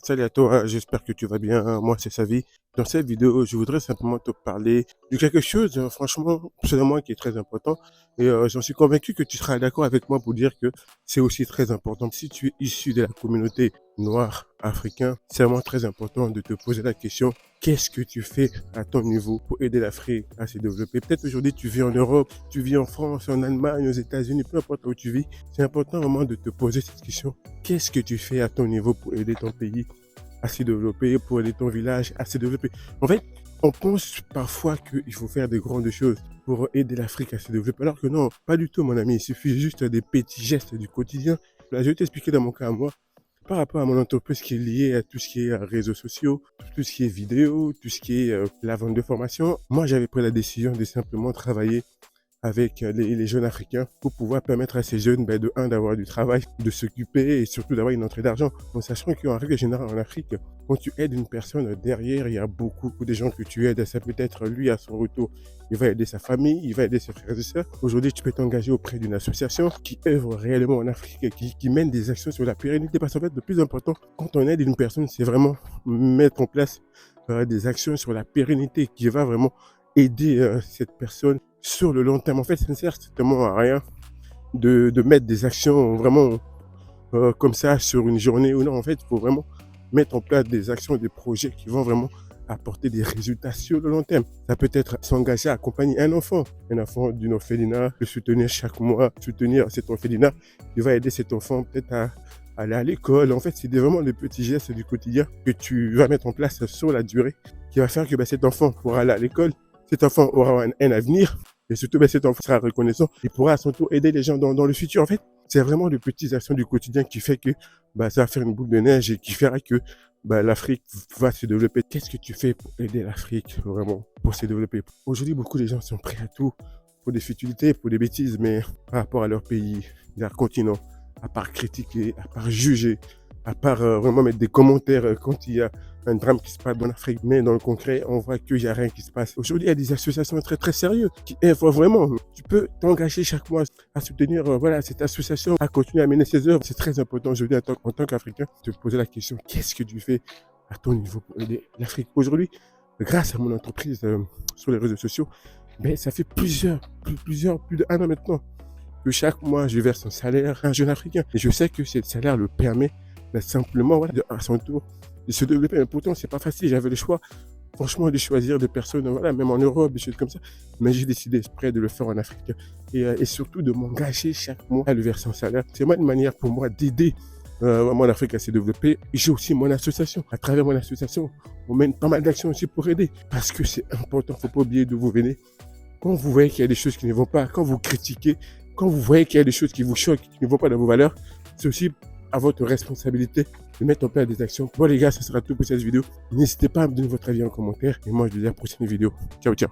Salut à toi, j'espère que tu vas bien. Moi, c'est Savi. Dans cette vidéo, je voudrais simplement te parler de quelque chose, franchement, selon moi, qui est très important. Et j'en suis convaincu que tu seras d'accord avec moi pour dire que c'est aussi très important. Si tu es issu de la communauté noire africaine, c'est vraiment très important de te poser la question, qu'est-ce que tu fais à ton niveau pour aider l'Afrique à se développer? Peut-être aujourd'hui, tu vis en Europe, tu vis en France, en Allemagne, aux États-Unis, peu importe où tu vis. C'est important vraiment de te poser cette question. Qu'est-ce que tu fais à ton niveau pour aider ton pays à se développer, pour aider ton village à se développer? En fait, on pense parfois qu'il faut faire de grandes choses pour aider l'Afrique à se développer, alors que non, pas du tout, mon ami. Il suffit juste des petits gestes du quotidien. Là, je vais t'expliquer dans mon cas à moi, par rapport à mon entreprise qui est liée à tout ce qui est réseaux sociaux, tout ce qui est vidéo, tout ce qui est la vente de formation. Moi, j'avais pris la décision de simplement travailler avec les jeunes africains pour pouvoir permettre à ces jeunes, de un, d'avoir du travail, de s'occuper et surtout d'avoir une entrée d'argent. En sachant qu'en règle générale, en Afrique, quand tu aides une personne, derrière, il y a beaucoup de gens que tu aides. Ça peut être lui à son retour. Il va aider sa famille, il va aider ses frères et sœurs. Aujourd'hui, tu peux t'engager auprès d'une association qui œuvre réellement en Afrique et qui mène des actions sur la pérennité. Parce qu'en fait, le plus important, quand on aide une personne, c'est vraiment mettre en place des actions sur la pérennité qui va vraiment aider cette personne sur le long terme. En fait, ça ne sert strictement à rien de mettre des actions vraiment comme ça sur une journée ou non. En fait, il faut vraiment mettre en place des actions, des projets qui vont vraiment apporter des résultats sur le long terme. Ça peut être s'engager à accompagner un enfant d'une orphelinat, le soutenir chaque mois, soutenir cet orphelinat, qui va aider cet enfant peut-être à aller à l'école. En fait, c'est vraiment des petits gestes du quotidien que tu vas mettre en place sur la durée qui va faire que cet enfant pourra aller à l'école, cet enfant aura un avenir et surtout cet enfant sera reconnaissant et pourra à son tour aider les gens dans le futur. En fait, c'est vraiment les petites actions du quotidien qui fait que ça va faire une boule de neige et qui fera que l'Afrique va se développer. Qu'est-ce que tu fais pour aider l'Afrique vraiment pour se développer? Aujourd'hui, beaucoup de gens sont prêts à tout pour des futilités, pour des bêtises, mais par rapport à leur pays, leur continent, à part critiquer, à part juger, à part vraiment mettre des commentaires quand il y a un drame qui se passe en Afrique, mais dans le concret, on voit qu'il n'y a rien qui se passe. Aujourd'hui, il y a des associations très très sérieuses qui œuvrent vraiment. Tu peux t'engager chaque mois à soutenir cette association, à continuer à mener ses œuvres. C'est très important aujourd'hui en tant qu'Africain de te poser la question, qu'est-ce que tu fais à ton niveau pour aider l'Afrique? Aujourd'hui, grâce à mon entreprise sur les réseaux sociaux, ça fait plus d'1 an maintenant que chaque mois, je verse un salaire à un jeune Africain. Et je sais que ce salaire le permet simplement, à son tour, de se développer. Mais pourtant, c'est pas facile. J'avais le choix, franchement, de choisir des personnes, même en Europe, des choses comme ça. Mais j'ai décidé exprès de le faire en Afrique. Et surtout de m'engager chaque mois à le verser un salaire. C'est vraiment une manière pour moi d'aider mon Afrique à se développer. Et j'ai aussi mon association. À travers mon association, on mène pas mal d'actions aussi pour aider. Parce que c'est important, faut pas oublier d'où vous venez. Quand vous voyez qu'il y a des choses qui ne vont pas, quand vous critiquez, quand vous voyez qu'il y a des choses qui vous choquent, qui ne vont pas dans vos valeurs, c'est aussi à votre responsabilité de mettre en place des actions. Bon les gars, ce sera tout pour cette vidéo. N'hésitez pas à me donner votre avis en commentaire. Et moi, je vous dis à la prochaine vidéo. Ciao, ciao.